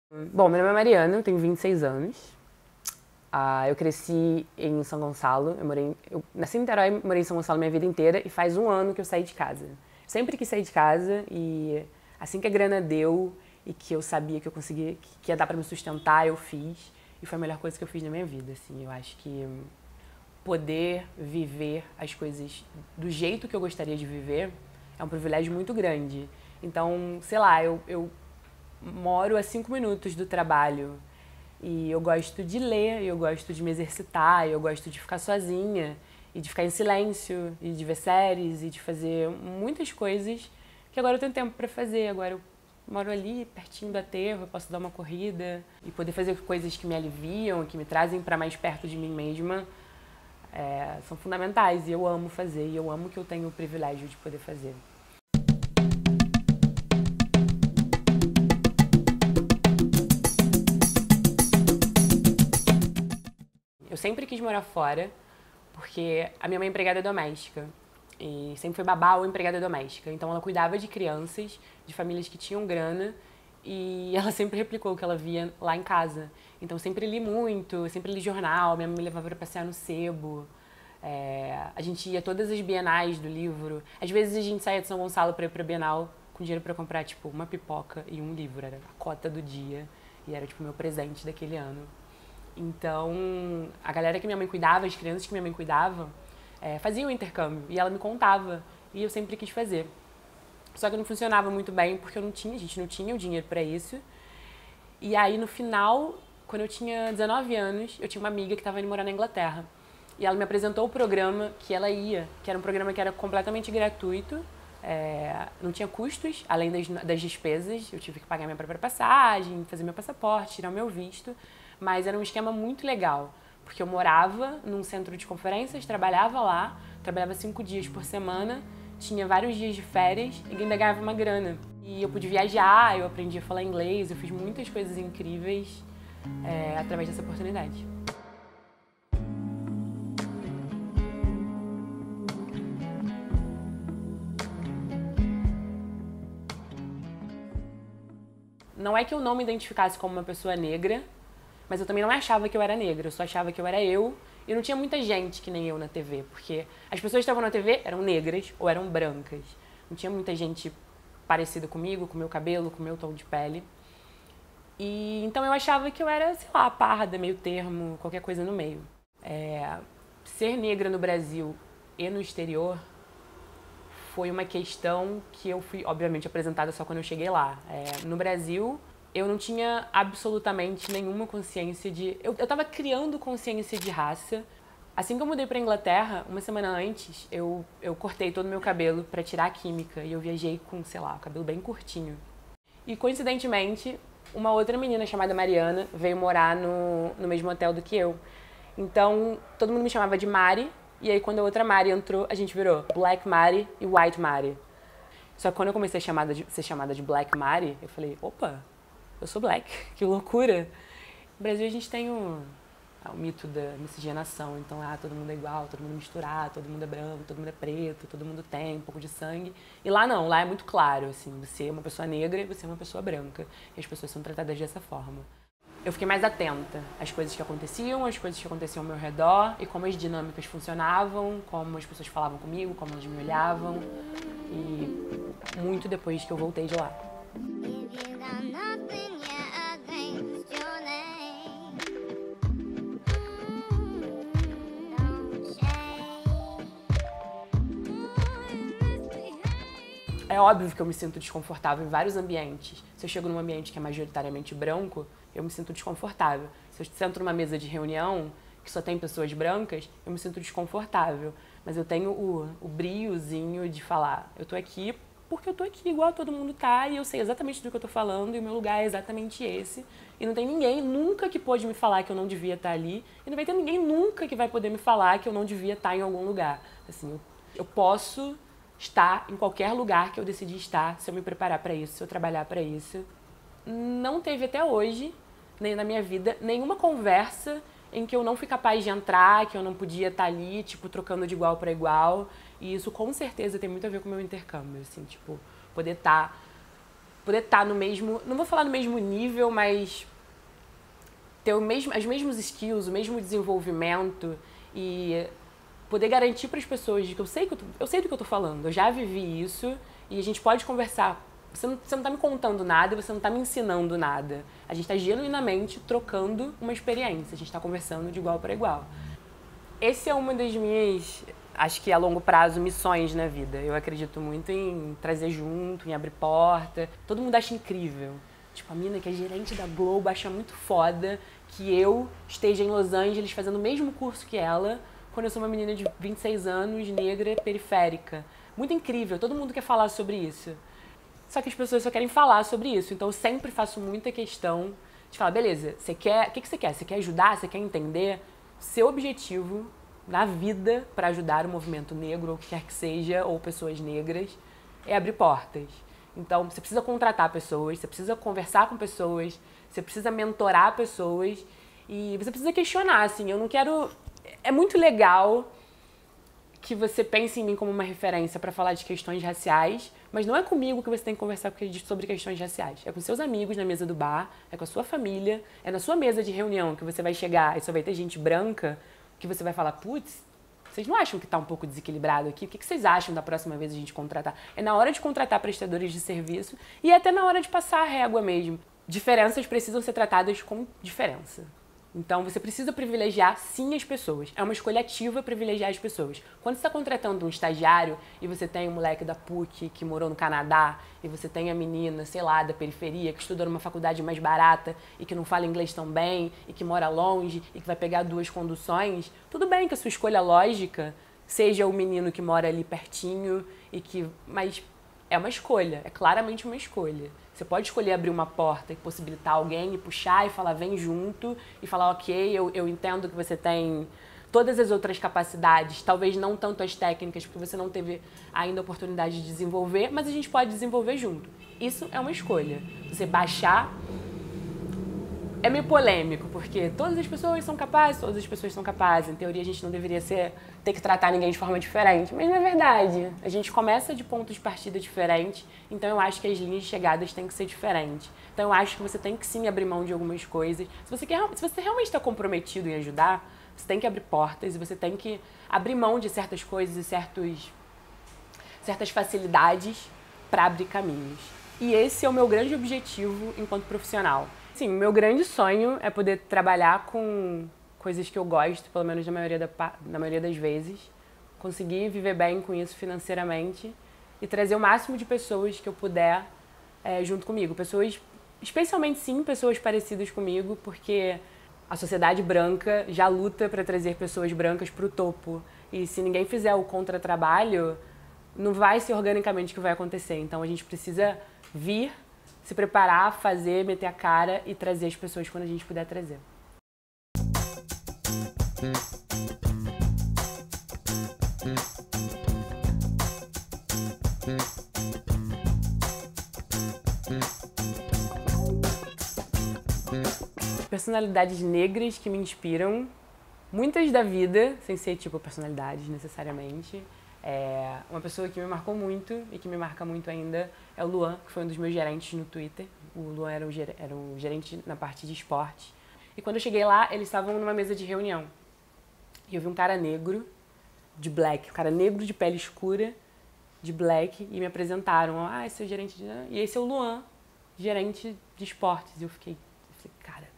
Bom, meu nome é Mariana, eu tenho 26 anos. Eu cresci em São Gonçalo, eu nasci em Niterói, morei em São Gonçalo minha vida inteira e faz um ano que eu saí de casa. Sempre quis sair de casa e assim que a grana deu e que eu sabia que eu conseguia, que ia dar pra me sustentar, eu fiz. E foi a melhor coisa que eu fiz na minha vida, assim. Eu acho que poder viver as coisas do jeito que eu gostaria de viver é um privilégio muito grande. Então, sei lá, eu moro a 5 minutos do trabalho e eu gosto de ler, eu gosto de me exercitar, eu gosto de ficar sozinha e de ficar em silêncio e de ver séries e de fazer muitas coisas que agora eu tenho tempo para fazer. Agora eu moro ali pertinho do aterro, eu posso dar uma corrida e poder fazer coisas que me aliviam, que me trazem para mais perto de mim mesma, são fundamentais e eu amo fazer e eu amo que eu tenho o privilégio de poder fazer. Eu sempre quis morar fora, porque a minha mãe é empregada doméstica. E sempre foi babá ou empregada doméstica. Então ela cuidava de crianças, de famílias que tinham grana, e ela sempre replicou o que ela via lá em casa. Então sempre li muito, sempre li jornal, minha mãe me levava para passear no sebo. A gente ia todas as bienais do livro. Às vezes a gente saía de São Gonçalo para ir pra Bienal com dinheiro para comprar, tipo, uma pipoca e um livro. Era a cota do dia e era, tipo, o meu presente daquele ano. Então, a galera que minha mãe cuidava, as crianças que minha mãe cuidava, faziam o intercâmbio e ela me contava e eu sempre quis fazer. Só que não funcionava muito bem porque a gente não tinha o dinheiro para isso. E aí no final, quando eu tinha 19 anos, eu tinha uma amiga que estava indo morar na Inglaterra. E ela me apresentou o programa que ela ia, que era um programa que era completamente gratuito, não tinha custos, além das despesas. Eu tive que pagar minha própria passagem, fazer meu passaporte, tirar o meu visto. Mas era um esquema muito legal, porque eu morava num centro de conferências, trabalhava lá, trabalhava 5 dias por semana, tinha vários dias de férias e ainda ganhava uma grana. E eu pude viajar, eu aprendi a falar inglês, eu fiz muitas coisas incríveis através dessa oportunidade. Não é que eu não me identificasse como uma pessoa negra, mas eu também não achava que eu era negra, eu só achava que eu era eu. E não tinha muita gente que nem eu na TV, porque as pessoas que estavam na TV eram negras ou eram brancas. Não tinha muita gente parecida comigo, com meu cabelo, com meu tom de pele. E então eu achava que eu era, sei lá, parda, meio termo, qualquer coisa no meio. Ser negra no Brasil e no exterior foi uma questão que eu fui, obviamente, apresentada só quando eu cheguei lá. No Brasil, eu não tinha absolutamente nenhuma consciência de... Eu tava criando consciência de raça. Assim que eu mudei pra Inglaterra, uma semana antes, eu cortei todo o meu cabelo pra tirar a química. E eu viajei com, sei lá, o cabelo bem curtinho. E, coincidentemente, uma outra menina chamada Mariana veio morar no mesmo hotel do que eu. Então, todo mundo me chamava de Mari. E aí, quando a outra Mari entrou, a gente virou Black Mari e White Mari. Só que quando eu comecei a ser chamada de Black Mari, eu falei, opa, eu sou black, que loucura. No Brasil a gente tem o mito da miscigenação, então todo mundo é igual, todo mundo misturado, todo mundo é branco, todo mundo é preto, todo mundo tem um pouco de sangue. E lá não, lá é muito claro, assim, você é uma pessoa negra e você é uma pessoa branca. E as pessoas são tratadas dessa forma. Eu fiquei mais atenta às coisas que aconteciam ao meu redor e como as dinâmicas funcionavam, como as pessoas falavam comigo, como elas me olhavam. E muito depois que eu voltei de lá. É óbvio que eu me sinto desconfortável em vários ambientes. Se eu chego num ambiente que é majoritariamente branco, eu me sinto desconfortável. Se eu sento numa mesa de reunião que só tem pessoas brancas, eu me sinto desconfortável. Mas eu tenho o briozinho de falar, eu tô aqui porque eu tô aqui igual todo mundo tá e eu sei exatamente do que eu tô falando e o meu lugar é exatamente esse. E não tem ninguém nunca que pôde me falar que eu não devia estar ali e não vai ter ninguém nunca que vai poder me falar que eu não devia estar em algum lugar. Assim, eu posso estar em qualquer lugar que eu decidi estar, se eu me preparar para isso, se eu trabalhar para isso. Não teve até hoje, nem na minha vida, nenhuma conversa em que eu não fui capaz de entrar, que eu não podia estar ali, tipo, trocando de igual para igual. E isso com certeza tem muito a ver com o meu intercâmbio, assim, tipo, poder estar poder estar no mesmo, não vou falar no mesmo nível, mas ter os mesmos skills, o mesmo desenvolvimento e poder garantir para as pessoas de que eu sei do que eu tô falando, eu já vivi isso e a gente pode conversar. Você não tá me contando nada, você não tá me ensinando nada. A gente tá genuinamente trocando uma experiência, a gente tá conversando de igual para igual. Esse é uma das minhas, acho que a longo prazo, missões na vida. Eu acredito muito em trazer junto, em abrir porta. Todo mundo acha incrível. Tipo, a mina que é gerente da Globo acha muito foda que eu esteja em Los Angeles fazendo o mesmo curso que ela, quando eu sou uma menina de 26 anos, negra, periférica. Muito incrível, todo mundo quer falar sobre isso. Só que as pessoas só querem falar sobre isso. Então eu sempre faço muita questão de falar, beleza, o que você quer? Você quer ajudar? Você quer entender? Seu objetivo na vida para ajudar o movimento negro, ou o que quer que seja, ou pessoas negras, é abrir portas. Então você precisa contratar pessoas, você precisa conversar com pessoas, você precisa mentorar pessoas e você precisa questionar, assim, eu não quero... É muito legal que você pense em mim como uma referência para falar de questões raciais, mas não é comigo que você tem que conversar sobre questões raciais. É com seus amigos na mesa do bar, é com a sua família, é na sua mesa de reunião que você vai chegar e só vai ter gente branca, que você vai falar, putz, vocês não acham que tá um pouco desequilibrado aqui? O que vocês acham da próxima vez a gente contratar? É na hora de contratar prestadores de serviço e é até na hora de passar a régua mesmo. Diferenças precisam ser tratadas com diferença. Então, você precisa privilegiar, sim, as pessoas. É uma escolha ativa privilegiar as pessoas. Quando você está contratando um estagiário e você tem um moleque da PUC que morou no Canadá e você tem a menina, sei lá, da periferia que estuda numa faculdade mais barata e que não fala inglês tão bem e que mora longe e que vai pegar 2 conduções, tudo bem que a sua escolha lógica seja o menino que mora ali pertinho e que... Mas é uma escolha, é claramente uma escolha. Você pode escolher abrir uma porta e possibilitar alguém e puxar e falar, vem junto, e falar, ok, eu entendo que você tem todas as outras capacidades, talvez não tanto as técnicas, porque você não teve ainda a oportunidade de desenvolver, mas a gente pode desenvolver junto. Isso é uma escolha. Você baixar é meio polêmico, porque todas as pessoas são capazes, todas as pessoas são capazes. Em teoria, a gente não deveria ter que tratar ninguém de forma diferente, mas não é verdade. A gente começa de pontos de partida diferentes, então eu acho que as linhas de chegadas têm que ser diferentes. Então eu acho que você tem que sim abrir mão de algumas coisas. Se você realmente está comprometido em ajudar, você tem que abrir portas e você tem que abrir mão de certas coisas e certas facilidades para abrir caminhos. E esse é o meu grande objetivo enquanto profissional. Sim, o meu grande sonho é poder trabalhar com coisas que eu gosto, pelo menos na maioria das vezes, conseguir viver bem com isso financeiramente e trazer o máximo de pessoas que eu puder junto comigo. Pessoas, especialmente sim, pessoas parecidas comigo, porque a sociedade branca já luta para trazer pessoas brancas para o topo. E se ninguém fizer o contratrabalho, não vai ser organicamente que vai acontecer. Então a gente precisa vir, se preparar, fazer, meter a cara e trazer as pessoas quando a gente puder trazer. Personalidades negras que me inspiram, muitas da vida, sem ser tipo personalidades necessariamente. Uma pessoa que me marcou muito e que me marca muito ainda é o Luan, que foi um dos meus gerentes no Twitter. O Luan era um gerente na parte de esporte. E quando eu cheguei lá, eles estavam numa mesa de reunião. E eu vi um cara negro, de black, um cara negro de pele escura, de black, e me apresentaram. Esse é o gerente de... E esse é o Luan, gerente de esportes. E eu falei, cara,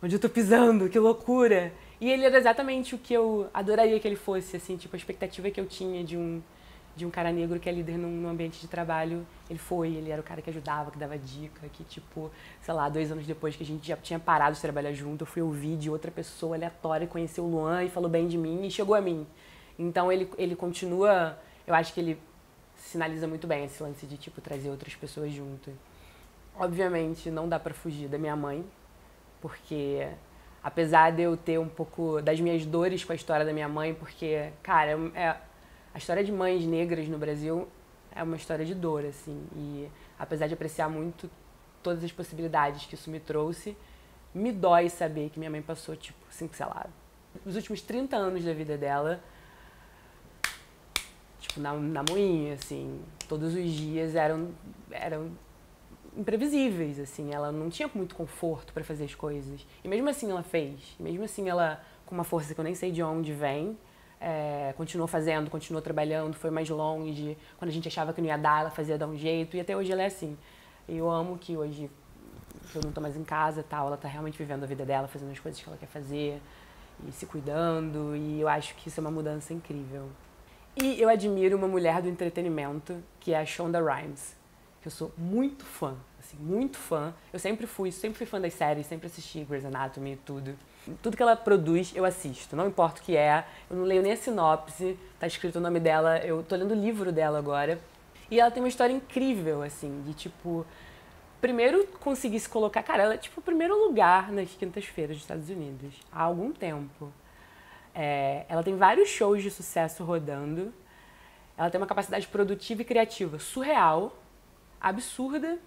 onde eu tô pisando? Que loucura! E ele era exatamente o que eu adoraria que ele fosse, assim, tipo, a expectativa que eu tinha de um cara negro que é líder num ambiente de trabalho. Ele era o cara que ajudava, que dava dica, que, tipo, sei lá, 2 anos depois que a gente já tinha parado de trabalhar junto, eu fui ouvir de outra pessoa aleatória, conheceu o Luan e falou bem de mim e chegou a mim. Então ele continua, eu acho que ele sinaliza muito bem esse lance de, tipo, trazer outras pessoas junto. Obviamente, não dá pra fugir da minha mãe, porque... Apesar de eu ter um pouco das minhas dores com a história da minha mãe, porque, cara, a história de mães negras no Brasil é uma história de dor, assim. E apesar de apreciar muito todas as possibilidades que isso me trouxe, me dói saber que minha mãe passou, tipo, assim, sei lá, os últimos 30 anos da vida dela tipo, na moinha, assim. Todos os dias eram imprevisíveis, assim. Ela não tinha muito conforto para fazer as coisas. E mesmo assim ela fez. E mesmo assim ela, com uma força que eu nem sei de onde vem, continuou fazendo, continuou trabalhando, foi mais longe. Quando a gente achava que não ia dar, ela fazia dar um jeito. E até hoje ela é assim. Eu amo que hoje, que eu não tô mais em casa e tal, ela tá realmente vivendo a vida dela, fazendo as coisas que ela quer fazer e se cuidando. E eu acho que isso é uma mudança incrível. E eu admiro uma mulher do entretenimento, que é a Shonda Rhimes, que eu sou muito fã, assim, muito fã. Eu sempre fui fã das séries, sempre assisti Grey's Anatomy e tudo. Tudo que ela produz, eu assisto, não importa o que é. Eu não leio nem a sinopse, tá escrito o nome dela, eu tô lendo o livro dela agora. E ela tem uma história incrível, assim, de tipo... Primeiro conseguir se colocar... Cara, ela é tipo o primeiro lugar nas quintas-feiras dos Estados Unidos, há algum tempo. Ela tem vários shows de sucesso rodando. Ela tem uma capacidade produtiva e criativa surreal, absurda.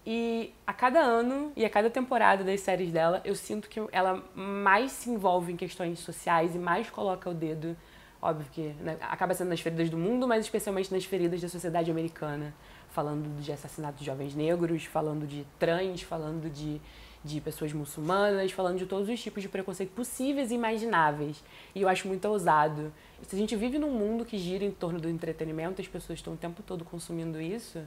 E a cada ano e a cada temporada das séries dela, eu sinto que ela mais se envolve em questões sociais e mais coloca o dedo, óbvio que, né, acaba sendo nas feridas do mundo, mas especialmente nas feridas da sociedade americana. Falando de assassinato de jovens negros, falando de trans, falando de pessoas muçulmanas, falando de todos os tipos de preconceito possíveis e imagináveis. E eu acho muito ousado. Se a gente vive num mundo que gira em torno do entretenimento, as pessoas estão o tempo todo consumindo isso,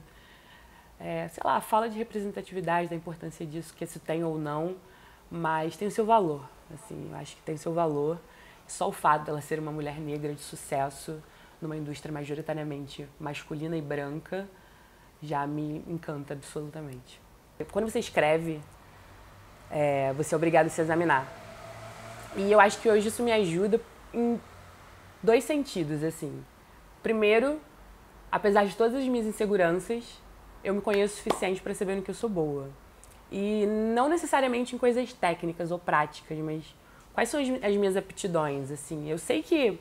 sei lá, fala de representatividade, da importância disso, que isso tem ou não, mas tem o seu valor. Assim, eu acho que tem o seu valor. Só o fato dela ser uma mulher negra de sucesso numa indústria majoritariamente masculina e branca já me encanta absolutamente. Quando você escreve, você é obrigado a se examinar. E eu acho que hoje isso me ajuda em dois sentidos, assim. Primeiro, apesar de todas as minhas inseguranças, eu me conheço o suficiente para saber no que eu sou boa. E não necessariamente em coisas técnicas ou práticas, mas quais são as minhas aptidões, assim. Eu sei que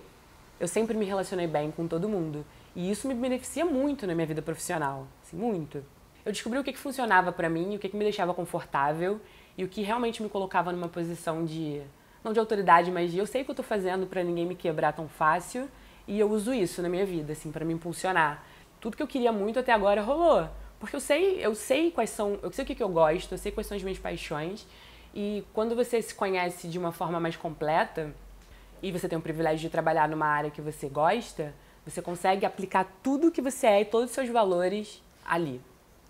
eu sempre me relacionei bem com todo mundo. E isso me beneficia muito na minha vida profissional, assim, muito. Eu descobri o que funcionava pra mim, o que me deixava confortável e o que realmente me colocava numa posição de, não de autoridade, mas de eu sei o que eu tô fazendo pra ninguém me quebrar tão fácil e eu uso isso na minha vida, assim, pra me impulsionar. Tudo que eu queria muito até agora rolou, porque eu sei quais são, eu sei o que eu gosto, eu sei quais são as minhas paixões e quando você se conhece de uma forma mais completa e você tem o privilégio de trabalhar numa área que você gosta, você consegue aplicar tudo que você é e todos os seus valores ali,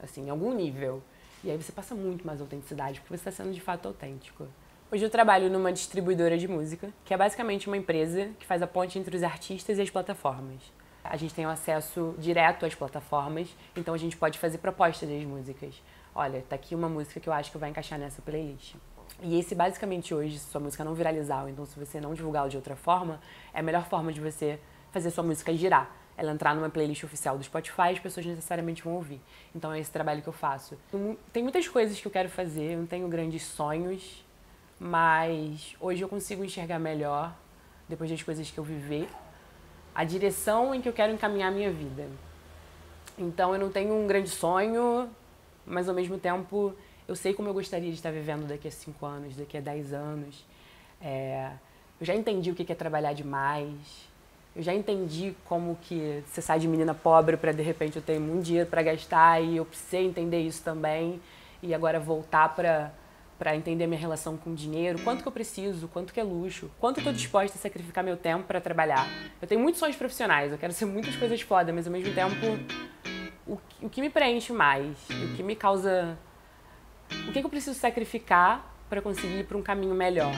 assim, em algum nível. E aí você passa muito mais autenticidade, porque você está sendo de fato autêntico. Hoje eu trabalho numa distribuidora de música, que é basicamente uma empresa que faz a ponte entre os artistas e as plataformas. A gente tem um acesso direto às plataformas, então a gente pode fazer propostas das músicas. Olha, tá aqui uma música que eu acho que vai encaixar nessa playlist. E esse, basicamente, hoje, se sua música não viralizar, ou então se você não divulgá-la de outra forma, é a melhor forma de você fazer sua música girar. Ela entrar numa playlist oficial do Spotify, as pessoas necessariamente vão ouvir. Então é esse trabalho que eu faço. Tem muitas coisas que eu quero fazer, eu não tenho grandes sonhos, mas hoje eu consigo enxergar melhor, depois das coisas que eu vivi, a direção em que eu quero encaminhar a minha vida. Então eu não tenho um grande sonho, mas ao mesmo tempo eu sei como eu gostaria de estar vivendo daqui a 5 anos, daqui a 10 anos. Eu já entendi o que é trabalhar demais. Eu já entendi como que você sai de menina pobre para de repente eu ter muito dinheiro para gastar e eu precisei entender isso também. E agora voltar para entender minha relação com o dinheiro, quanto que eu preciso, quanto que é luxo, quanto eu estou disposta a sacrificar meu tempo para trabalhar. Eu tenho muitos sonhos profissionais, eu quero ser muitas coisas foda, mas ao mesmo tempo o que me preenche mais, o que me causa... O que eu preciso sacrificar para conseguir ir para um caminho melhor.